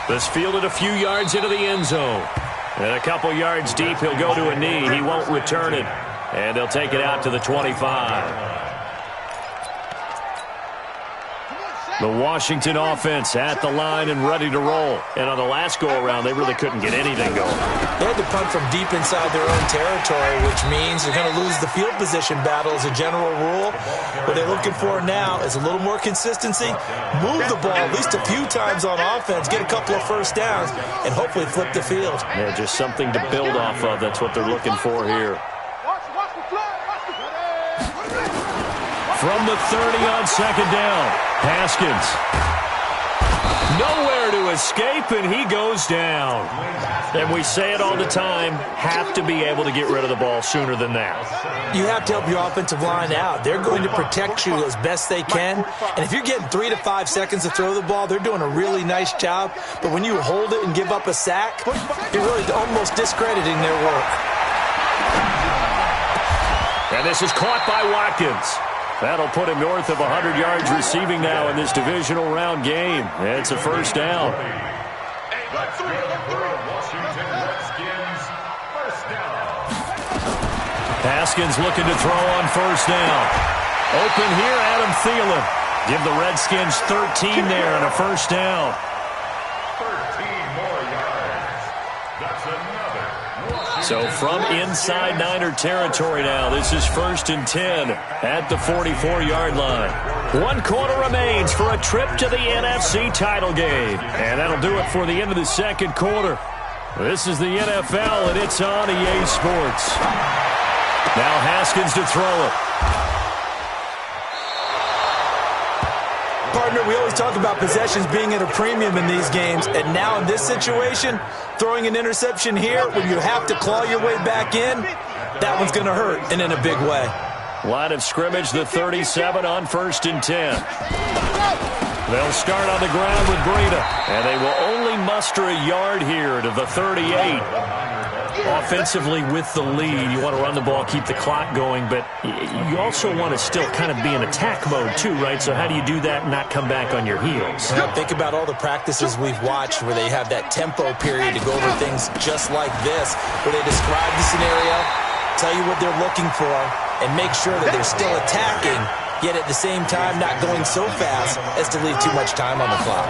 This fielded a few yards into the end zone. And a couple yards deep, he'll go to a knee. He won't return it. And they'll take it out to the 25. The Washington offense at the line and ready to roll. And on the last go-around, they really couldn't get anything going. They had to punt from deep inside their own territory, which means they're going to lose the field position battle as a general rule. What they're looking for now is a little more consistency, move the ball at least a few times on offense, get a couple of first downs, and hopefully flip the field. Yeah, just something to build off of. That's what they're looking for here. From the 30 on second down, Haskins. Nowhere to escape, and he goes down. And we say it all the time, have to be able to get rid of the ball sooner than that. You have to help your offensive line out. They're going to protect you as best they can. And if you're getting 3 to 5 seconds to throw the ball, they're doing a really nice job. But when you hold it and give up a sack, you're really almost discrediting their work. And this is caught by Watkins. That'll put him north of 100 yards receiving now in this divisional round game. It's a first down. Haskins looking to throw on first down. Open here, Adam Thielen. Give the Redskins 13 there and a first down. So from inside Niner territory now, this is 1st and 10 at the 44-yard line. 1 quarter remains for a trip to the NFC title game. And that'll do it for the end of the second quarter. This is the NFL, and it's on EA Sports. Now Haskins to throw it. Partner, we always talk about possessions being at a premium in these games, and now in this situation, throwing an interception here when you have to claw your way back in, that one's going to hurt, and in a big way. Line of scrimmage, the 37 on 1st and 10. They'll start on the ground with Breida, and they will only muster a yard here to the 38. Offensively with the lead, you want to run the ball, keep the clock going, but you also want to still kind of be in attack mode too, right? So how do you do that and not come back on your heels? Think about all the practices we've watched where they have that tempo period to go over things just like this, where they describe the scenario, tell you what they're looking for, and make sure that they're still attacking, yet at the same time not going so fast as to leave too much time on the clock.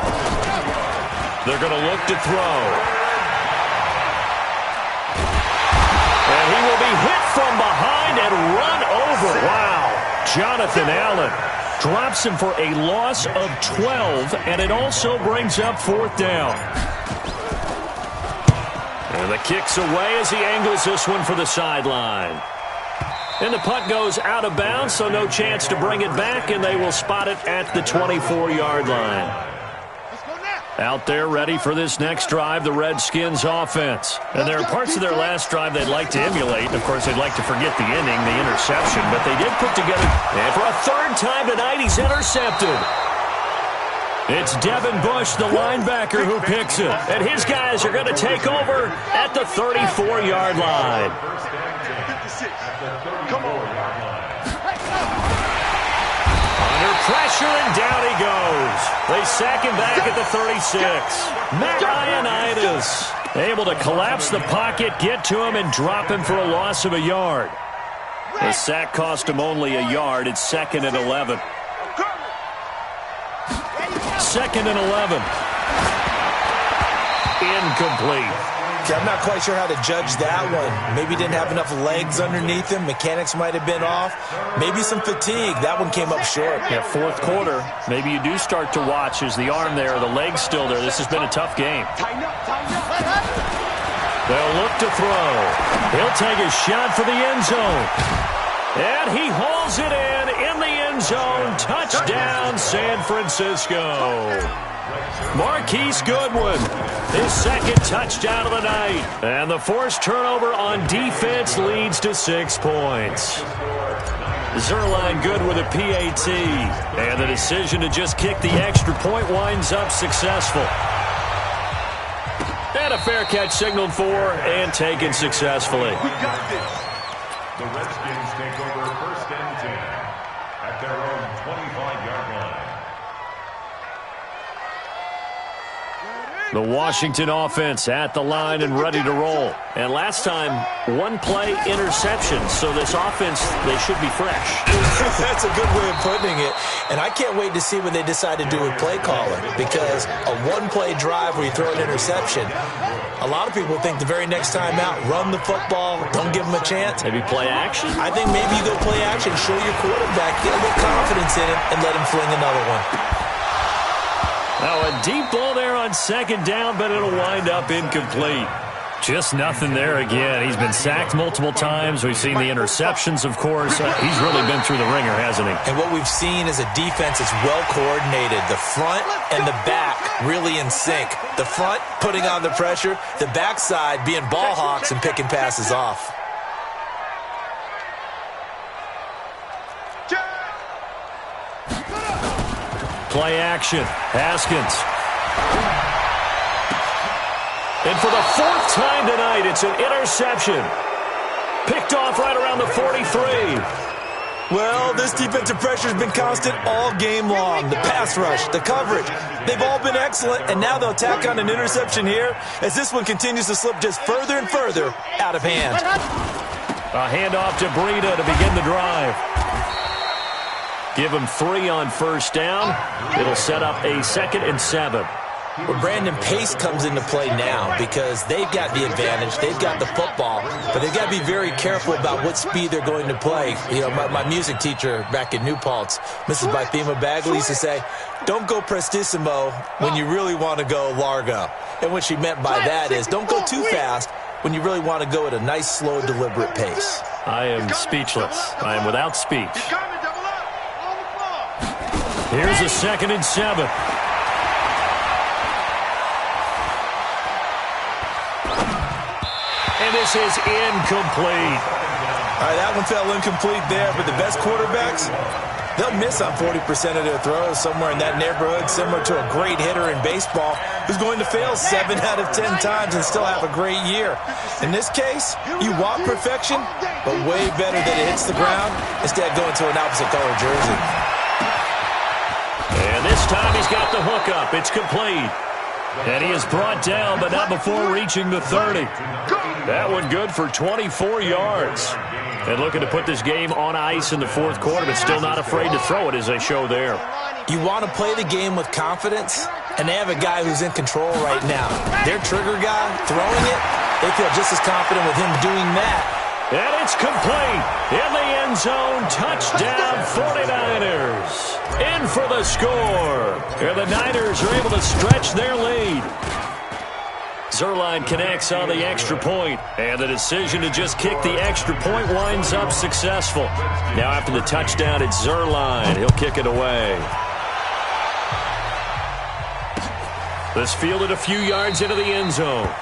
They're going to look to throw. And he will be hit from behind and run over. Wow. Jonathan Allen drops him for a loss of 12, and it also brings up 4th down. And the kick's away as he angles this one for the sideline. And the punt goes out of bounds, so no chance to bring it back, and they will spot it at the 24-yard line. Out there ready for this next drive, the Redskins offense. And there are parts of their last drive they'd like to emulate. Of course, they'd like to forget the inning, the interception, but they did put together, and for a 3rd time tonight, he's intercepted. It's Devin Bush, the linebacker, who picks it. And his guys are going to take over at the 34-yard line. Under pressure, and down he goes. They sack him back at the 36. Matt Ioannidis able to collapse the pocket, get to him, and drop him for a loss of a yard. The sack cost him only a yard. It's 2nd and 11. 2nd and 11. Incomplete. I'm not quite sure how to judge that one. Maybe didn't have enough legs underneath him. Mechanics might have been off. Maybe some fatigue. That one came up short. Yeah, 4th quarter. Maybe you do start to watch. Is the arm there, the leg's still there? This has been a tough game. They'll look to throw. He'll take a shot for the end zone. And he hauls it in the end zone. Touchdown, San Francisco. Marquise Goodwin, his 2nd touchdown of the night. And the forced turnover on defense leads to 6 points. Zerline good with a PAT. And the decision to just kick the extra point winds up successful. And a fair catch signaled for and taken successfully. The Redskins take over 1st and 10 at their own 25-yard line. The Washington offense at the line and ready to roll. And last time, one-play interception. So this offense, they should be fresh. That's a good way of putting it. And I can't wait to see what they decide to do with play calling. Because a one-play drive where you throw an interception, a lot of people think the very next time out, run the football, don't give them a chance. Maybe play action? I think maybe you go play action, show your quarterback, get a little confidence in him, and let him fling another one. Oh, a deep ball there on second down, but it'll wind up incomplete. Just nothing there again. He's been sacked multiple times. We've seen the interceptions, of course. He's really been through the ringer, hasn't he? And what we've seen is a defense that's well coordinated. The front and the back really in sync. The front putting on the pressure, the backside being ball hawks and picking passes off. Play action. Haskins. And for the fourth time tonight, it's an interception. Picked off right around the 43. Well, this defensive pressure has been constant all game long. The pass rush, the coverage, they've all been excellent, and now they'll tack on an interception here as this one continues to slip just further and further out of hand. A handoff to Breida to begin the drive. Give him 3 on first down. It'll set up a 2nd and 7. Well, Brandon, pace comes into play now because they've got the advantage. They've got the football, but they've got to be very careful about what speed they're going to play. You know, my music teacher back in New Paltz, Mrs. Bythema Bagley, used to say, don't go prestissimo when you really want to go largo. And what she meant by that is don't go too fast when you really want to go at a nice, slow, deliberate pace. I am speechless. I am without speech. Here's a 2nd and 7. And this is incomplete. All right, that one fell incomplete there, but the best quarterbacks, they'll miss on 40% of their throws, somewhere in that neighborhood, similar to a great hitter in baseball who's going to fail 7 out of 10 times and still have a great year. In this case, you want perfection, but way better that it hits the ground instead of going to an opposite color jersey. And this time he's got the hook up. It's complete. And he is brought down, but not before reaching the 30. That one good for 24 yards. And looking to put this game on ice in the fourth quarter, but still not afraid to throw it as they show there. You want to play the game with confidence, and they have a guy who's in control right now. Their trigger guy throwing it, they feel just as confident with him doing that. And it's complete. In the end zone, touchdown 49ers. In for the score. And the Niners are able to stretch their lead. Zuerlein connects on the extra point, and the decision to just kick the extra point winds up successful. Now after the touchdown, it's Zuerlein. He'll kick it away. This fielded a few yards into the end zone.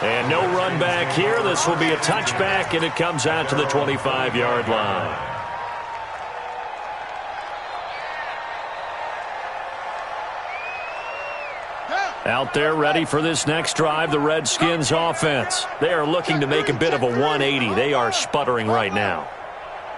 And no run back here. This will be a touchback, and it comes out to the 25-yard line. Out there ready for this next drive, the Redskins offense. They are looking to make a bit of a 180. They are sputtering right now.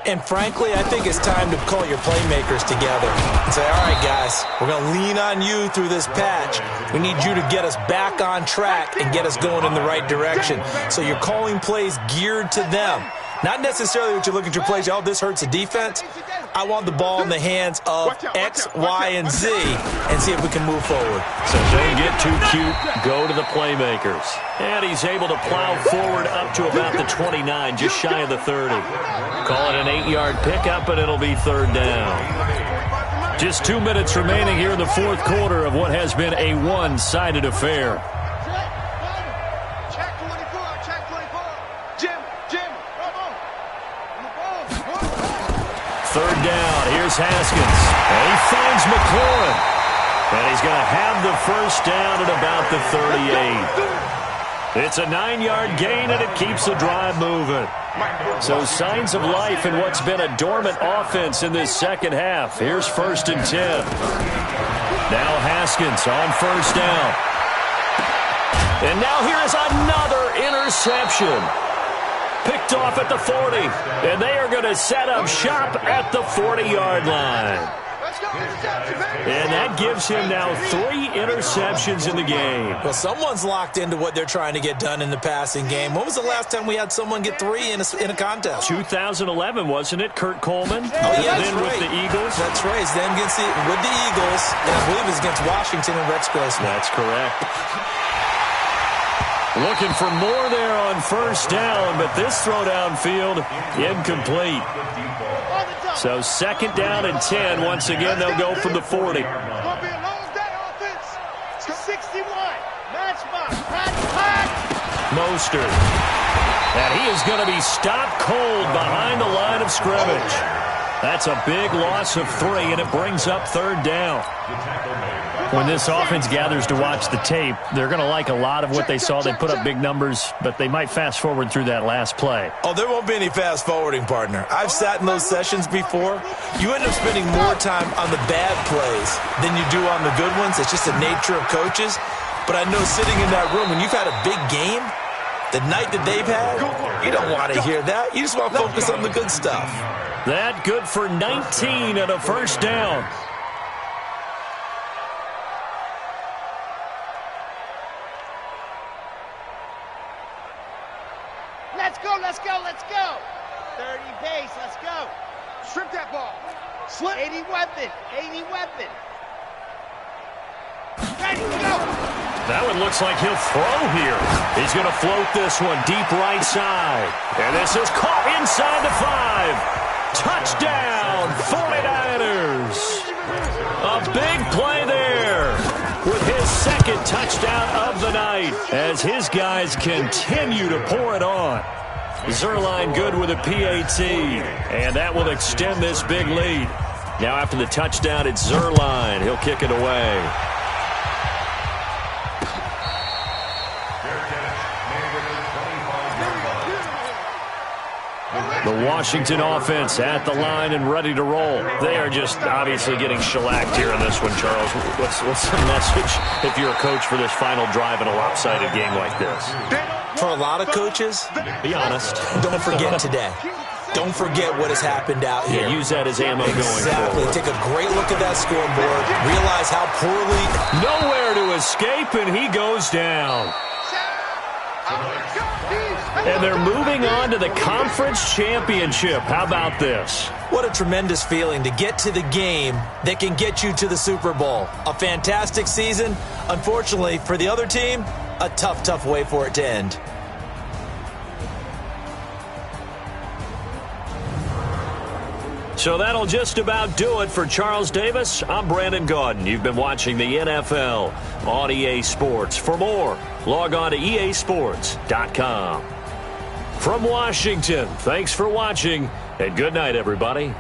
And frankly, I think it's time to call your playmakers together and say, all right, guys, we're going to lean on you through this patch. We need you to get us back on track and get us going in the right direction. So you're calling plays geared to them. Not necessarily what you're looking to plays, oh, this hurts the defense. I want the ball in the hands of X, Y, and Z and see if we can move forward. So don't get too cute. Go to the playmakers. And he's able to plow forward up to about the 29, just shy of the 30. Call it an 8-yard pickup, and it'll be 3rd down. Just 2 minutes remaining here in the fourth quarter of what has been a one-sided affair. Third down, here's Haskins, and he finds McLaurin. And he's going to have the first down at about the 38. It's a 9-yard gain, and it keeps the drive moving. So signs of life in what's been a dormant offense in this second half. Here's 1st and 10. Now Haskins on first down. And now here is another interception. Picked off at the 40, and they are going to set up shop at the 40-yard line. And that gives him now 3 interceptions in the game. Well, someone's locked into what they're trying to get done in the passing game. When was the last time we had someone get 3 in a contest? 2011, wasn't it, Kurt Coleman? Oh, yeah, and then right. with the Eagles. That's right. It's them with the Eagles, and I believe it's against Washington and Rex Grossman. That's correct. Looking for more there on first down, but this throw downfield incomplete. So 2nd down and 10. Once again, they'll go from the 40. It's going to be a long day, offense. 61. Match box. Mostert. And he is going to be stopped cold behind the line of scrimmage. That's a big loss of 3, and it brings up 3rd down. When this offense gathers to watch the tape, they're going to like a lot of what they saw. They put up big numbers, but they might fast forward through that last play. Oh, there won't be any fast forwarding, partner. I've sat in those sessions before. You end up spending more time on the bad plays than you do on the good ones. It's just the nature of coaches. But I know sitting in that room, when you've had a big game, the night that they've had, you don't want to hear that. You just want to focus on the good stuff. That good for 19 and a first down. Let's go. 30 pace, let's go. Strip that ball. Slip. 80 weapon. Ready, go. That one looks like he'll throw here. He's going to float this one deep right side. And this is caught inside the 5. Touchdown, 49ers. A big play there with his 2nd touchdown of the night as his guys continue to pour it on. Zuerlein good with a PAT, and that will extend this big lead. Now after the touchdown, it's Zuerlein. He'll kick it away. The Washington offense at the line and ready to roll. They are just obviously getting shellacked here in this one, Charles. What's the message if you're a coach for this final drive in a lopsided game like this? For a lot of coaches, be honest. Don't forget today. Don't forget what has happened out here. Yeah, use that as ammo going Exactly. forward. Take a great look at that scoreboard. Realize how poorly. Nowhere to escape, and he goes down. And they're moving on to the conference championship. How about this? What a tremendous feeling to get to the game that can get you to the Super Bowl. A fantastic season. Unfortunately, for the other team, a tough way for it to end. So that'll just about do it for Charles Davis. I'm Brandon Gaudin. You've been watching the NFL on EA Sports. For more, log on to easports.com. From Washington, thanks for watching, and good night, everybody.